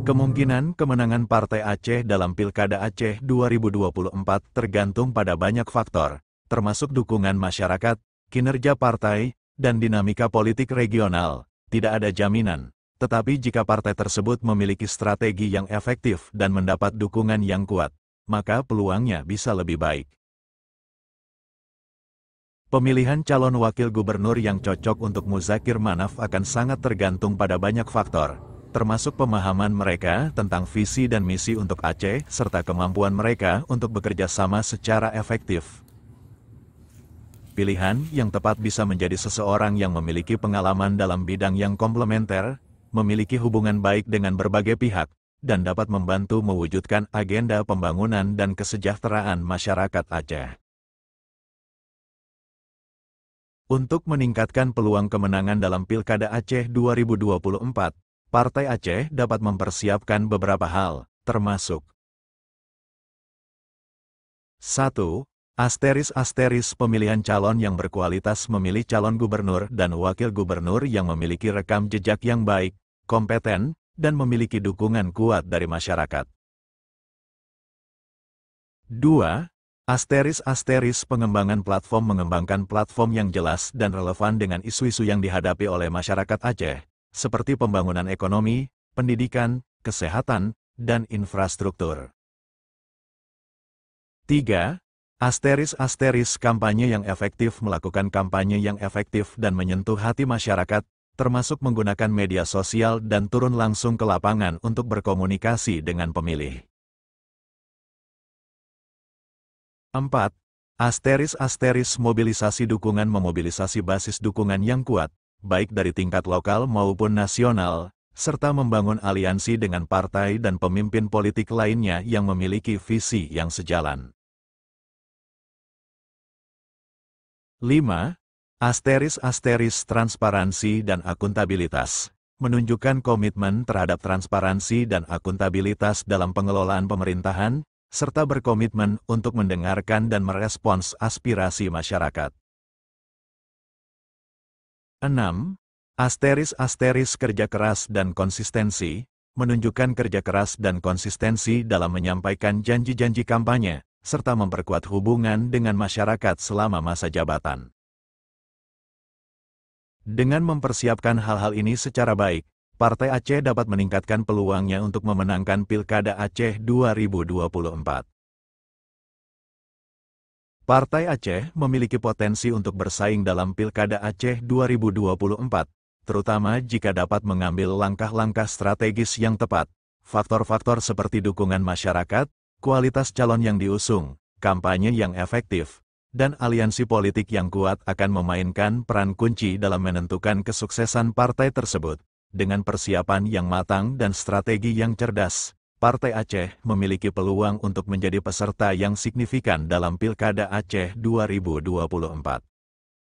Kemungkinan kemenangan Partai Aceh dalam Pilkada Aceh 2024 tergantung pada banyak faktor, termasuk dukungan masyarakat, kinerja partai, dan dinamika politik regional. Tidak ada jaminan, tetapi jika partai tersebut memiliki strategi yang efektif dan mendapat dukungan yang kuat, maka peluangnya bisa lebih baik. Pemilihan calon wakil gubernur yang cocok untuk Muzakir Manaf akan sangat tergantung pada banyak faktor, termasuk pemahaman mereka tentang visi dan misi untuk Aceh, serta kemampuan mereka untuk bekerja sama secara efektif. Pilihan yang tepat bisa menjadi seseorang yang memiliki pengalaman dalam bidang yang komplementer, memiliki hubungan baik dengan berbagai pihak, dan dapat membantu mewujudkan agenda pembangunan dan kesejahteraan masyarakat Aceh. Untuk meningkatkan peluang kemenangan dalam Pilkada Aceh 2024, Partai Aceh dapat mempersiapkan beberapa hal, termasuk 1. Pemilihan calon yang berkualitas memilih calon gubernur dan wakil gubernur yang memiliki rekam jejak yang baik, kompeten, dan memiliki dukungan kuat dari masyarakat. 2. Mengembangkan platform yang jelas dan relevan dengan isu-isu yang dihadapi oleh masyarakat Aceh, seperti pembangunan ekonomi, pendidikan, kesehatan, dan infrastruktur. 3. Kampanye yang efektif melakukan kampanye yang efektif dan menyentuh hati masyarakat, termasuk menggunakan media sosial dan turun langsung ke lapangan untuk berkomunikasi dengan pemilih. 4. Mobilisasi dukungan memobilisasi basis dukungan yang kuat, baik dari tingkat lokal maupun nasional, serta membangun aliansi dengan partai dan pemimpin politik lainnya yang memiliki visi yang sejalan. 5. Transparansi dan akuntabilitas. Menunjukkan komitmen terhadap transparansi dan akuntabilitas dalam pengelolaan pemerintahan, serta berkomitmen untuk mendengarkan dan merespons aspirasi masyarakat. 6. Kerja keras dan konsistensi, menunjukkan kerja keras dan konsistensi dalam menyampaikan janji-janji kampanye, serta memperkuat hubungan dengan masyarakat selama masa jabatan. Dengan mempersiapkan hal-hal ini secara baik, Partai Aceh dapat meningkatkan peluangnya untuk memenangkan Pilkada Aceh 2024. Partai Aceh memiliki potensi untuk bersaing dalam Pilkada Aceh 2024, terutama jika dapat mengambil langkah-langkah strategis yang tepat. Faktor-faktor seperti dukungan masyarakat, kualitas calon yang diusung, kampanye yang efektif, dan aliansi politik yang kuat akan memainkan peran kunci dalam menentukan kesuksesan partai tersebut. Dengan persiapan yang matang dan strategi yang cerdas, Partai Aceh memiliki peluang untuk menjadi peserta yang signifikan dalam Pilkada Aceh 2024.